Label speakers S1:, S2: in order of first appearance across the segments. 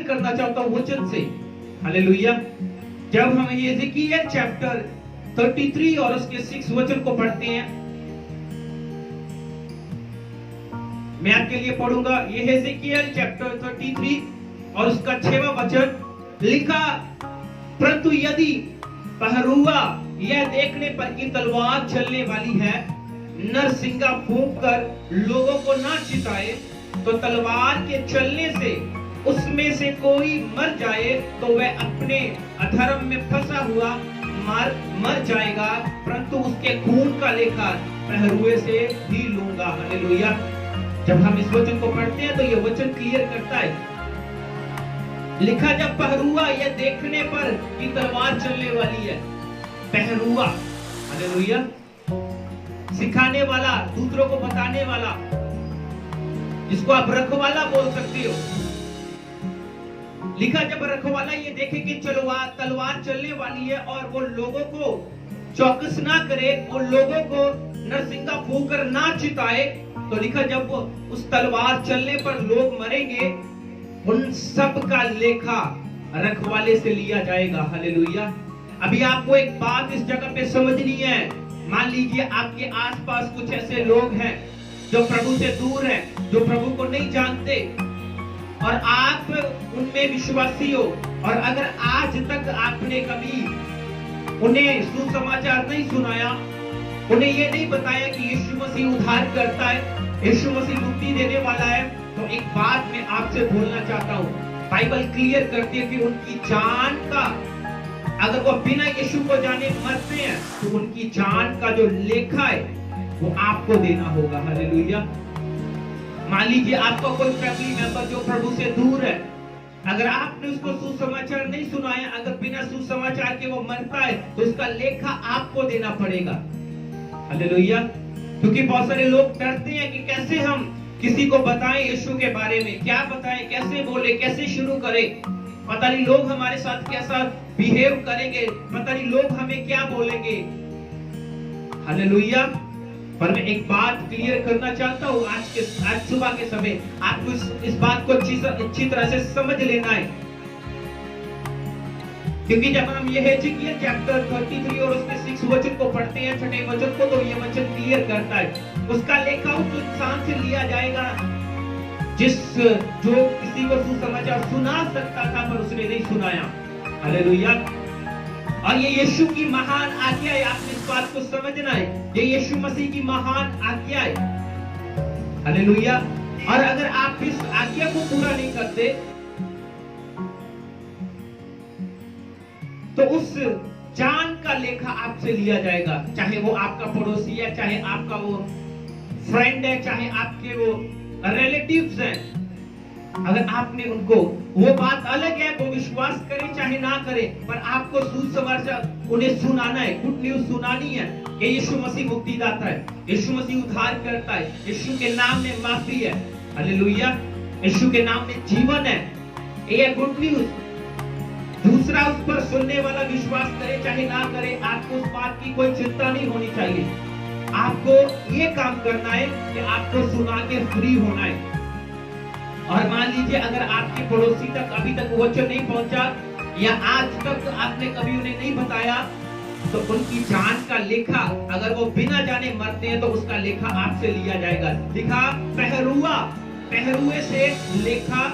S1: करना चाहता हूं वचन से। हालेलुया। जब हम यिर्मयाह चैप्टर 33 और उसके 6 वचन को पढ़ते हैं, मैं आपके लिए पढ़ूंगा। ये यिर्मयाह चैप्टर 33 और उसका 6वां वचन लिखा, परंतु यदि पहरुआ यह देखने पर कि तलवार चलने वाली है, नरसिंगा फूंक कर लोगों को ना चिताए, तो तलवार के चलने से उसमें से कोई मर जाए तो वह अपने अधर्म में फंसा हुआ मर जाएगा, परंतु उसके खून का लेखा पहरुए से भी लूंगा। हालेलुया। जब हम इस वचन को पढ़ते हैं तो यह वचन क्लियर करता है, लिखा जब पहरुआ यह देखने पर कि तलवार चलने वाली है। पहरुआ, हालेलुया, सिखाने वाला, दूसरों को बताने वाला, जिसको आप रखवाला बोल सकते हो। लिखा जब रखवाला ये देखे कि तलवार चलने वाली है और वो लोगों को चौकस ना करे, वो लोगों को नरसिंगा फूंक कर ना चिताए, तो लिखा जब वो उस तलवार चलने पर लोग मरेंगे, उन सब का लेखा रखवाले से लिया जाएगा। हालेलुया। अभी आपको एक बात इस जगह पे समझनी है। मान लीजिए आपके आसपास कुछ ऐसे लोग हैं जो प्रभु से दूर हैं, जो प्रभु को नहीं जानते, और आप उनमें विश्वासी हो, और अगर आज तक आपने कभी उन्हें सुसमाचार नहीं सुनाया, उन्हें ये नहीं बताया कि यीशु मसीह उद्धार करता है, यीशु मसीह मुक्ति देने वाला है, तो एक बात मैं आपसे बोलना चाहता हूँ। बाइबल क्लियर करती है कि उनकी जान का, अगर वो बिना यीशु को जाने मरते हैं, तो उनकी जान का जो लेखा है वो आपको देना होगा। हालेलुया। मान लीजिए आपका कोई फैमिली मेंबर जो प्रभु से दूर है, अगर आपने उसको सुसमाचार नहीं सुनाया, अगर बिना सुसमाचार के वो मरता है, तो उसका लेखा आपको देना पड़ेगा। हालेलुया। क्योंकि बहुत सारे लोग डरते हैं कि कैसे हम किसी को बताएं यीशु के बारे में, क्या बताएं, कैसे बोले, कैसे शुरू करें, पता नहीं लोग हमारे साथ कैसा बिहेव करेंगे, पता नहीं लोग हमें क्या बोलेंगे। हालेलुया। पर मैं एक बात क्लियर करना चाहता हूँ, आज सुबह के समय आपको इस बात को अच्छी तरह से समझ लेना है, क्योंकि जब हम ये यिर्मयाह चैप्टर 33 और उसके 6 वचन को पढ़ते हैं, 6ठे वचन को, तो ये वचन क्लियर करता है, उसका लेखा उस इंसान से लिया जाएगा जो किसी को सुसमाचार सुना सकता था पर उसने नहीं सुनाया। हालेलुया। और ये यीशु की महान आज्ञा है, आपने इस बात को समझना है, ये यीशु मसीह की महान आज्ञा है। हालेलुया। और अगर आप इस आज्ञा को पूरा नहीं करते, तो उस जान का लेखा आपसे लिया जाएगा, चाहे वो आपका पड़ोसी है, चाहे आपका वो फ्रेंड है, चाहे आपके वो रिलेटिव्स हैं। अगर आपने उनको, वो बात अलग है, वो विश्वास करें चाहे ना करें, पर आपको सुसमाचार उन्हें सुनाना है, गुड न्यूज सुनानी है कि यीशु मसीह मुक्तिदाता है, यीशु मसीह उद्धार करता है, यीशु के नाम में माफी है। हालेलुया। यीशु के नाम में जीवन है, ये गुड न्यूज। दूसरा उस पर सुनने वाला विश्वास करे चाहे ना करे, आपको उस बात की कोई चिंता नहीं होनी चाहिए। आपको ये काम करना है कि आपको सुना के फ्री होना है। और मान लीजिए अगर आपके पड़ोसी तक अभी तक वचन नहीं पहुंचा, या आज तक आपने कभी उन्हें नहीं बताया, तो उनकी जान का लेखा, अगर वो बिना जाने मरते हैं, तो उसका लेखा आपसे लिया जाएगा। लिखा पहरुए से लेखा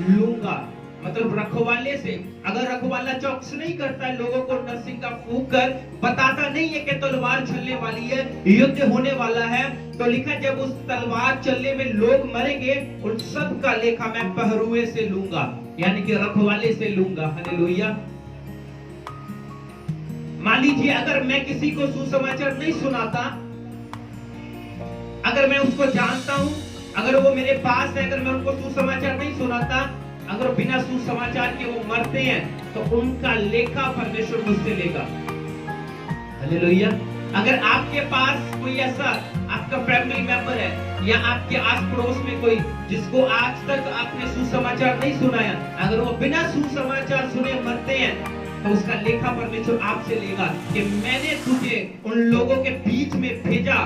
S1: लूंगा, मतलब रखवाले से। अगर रखवाला चौकस नहीं करता है, लोगों को नरसिंगा फूंक कर बताता नहीं है कि तलवार चलने वाली है, युद्ध होने वाला है, तो लिखा जब उस तलवार चलने में लोग मरेंगे, उन सब का लेखा मैं पहरुए से लूंगा, यानी कि रखवाले से लूंगा। हालेलुया। मान लीजिए अगर मैं किसी को सुसमाचार नहीं सुनाता, अगर मैं उसको जानता हूं, अगर वो मेरे पास है, अगर मैं उनको सुसमाचार नहीं सुनाता, अगर बिना सुसमाचार के वो मरते हैं, तो उनका लेखा परमेश्वर मुझसे लेगा। हालेलुया। अगर आपके पास कोई ऐसा आपका फैमिली मेंबर है, या आपके आस पड़ोस में कोई जिसको आज तक आपने सुसमाचार नहीं सुनाया, अगर वो बिना सुसमाचार सुने मरते हैं, तो उसका लेखा परमेश्वर आपसे लेगा कि मैंने तुझे उन लोगों के बीच में भेजा,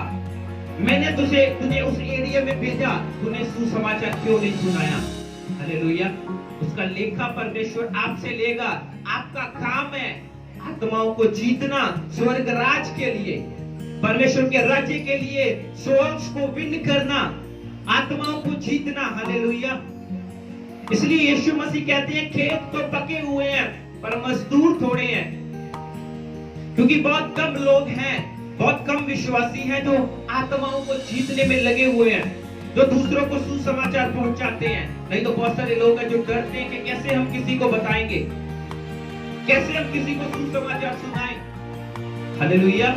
S1: मैंने तुझे उस एरिया में भेजा, तूने सुसमाचार क्यों नहीं सुनाया। हालेलुया। उसका लेखा परमेश्वर आपसे लेगा। आपका काम है आत्माओं को जीतना स्वर्ग राज के लिए, परमेश्वर के राज्य के लिए सोल्स को विन करना, आत्माओं को जीतना। हालेलुया। इसलिए यीशु मसीह कहते हैं खेत तो पके हुए हैं पर मजदूर थोड़े हैं, क्योंकि बहुत कम लोग हैं, बहुत कम विश्वासी हैं जो आत्माओं को जीतने में लगे हुए हैं, जो दूसरों को सुसमाचार पहुंचाते हैं। नहीं तो बहुत सारे लोग हैं जो डरते हैं कि कैसे हम किसी को बताएंगे, कैसे हम किसी को सुसमाचार सुनाएं। हालेलुया।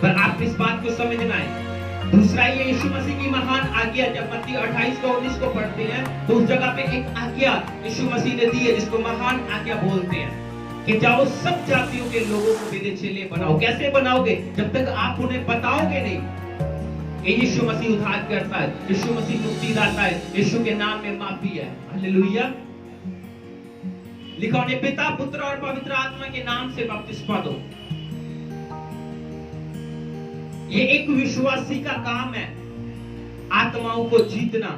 S1: पर आप इस बात को समझना है। दूसरा ये यीशु मसीह की महान आज्ञा, जब मत्ती 28 का 19 को पढ़ते हैं तो उस जगह पे एक आज्ञा यीशु मसीह ने दी है जिसको महान आज्ञा बोलते हैं कि जाओ सब जातियों के लोगों को मेरे चेले बनाओ। कैसे बनाओगे? जब तक आप उन्हें बताओगे नहीं कि यीशु मसीह उद्धार करता है, यीशु मसीह मुक्तिदाता है, यीशु के नाम में माफी है। हालेलुया। लिखा उन्हें पिता पुत्र और पवित्र आत्मा के नाम से बपतिस्मा दो। ये एक विश्वासी का काम है आत्माओं को जीतना।